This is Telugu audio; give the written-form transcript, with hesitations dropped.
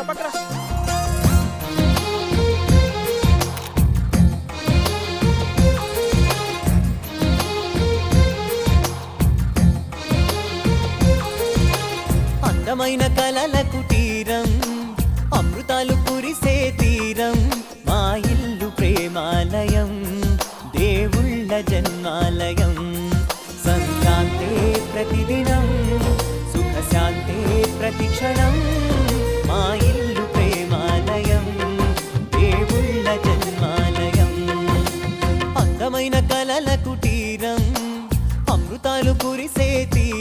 పక్కరా. అందమైన కలల కుటీరం, అమృతాలు కురిసే తీరం, మా ఇల్లు ప్రేమాలయం, దేవుళ్ళ జన్మాలయం. సంక్రాంతే ప్రతిదినం, సుఖశాంతే ప్రతిక్షణం, మా ఇల్లు ప్రేమాలయం, దేవుళ్ళ జన్మాలయం. అందమైన కలల కుటీరం, అమృతాలు కురిసే తీరం,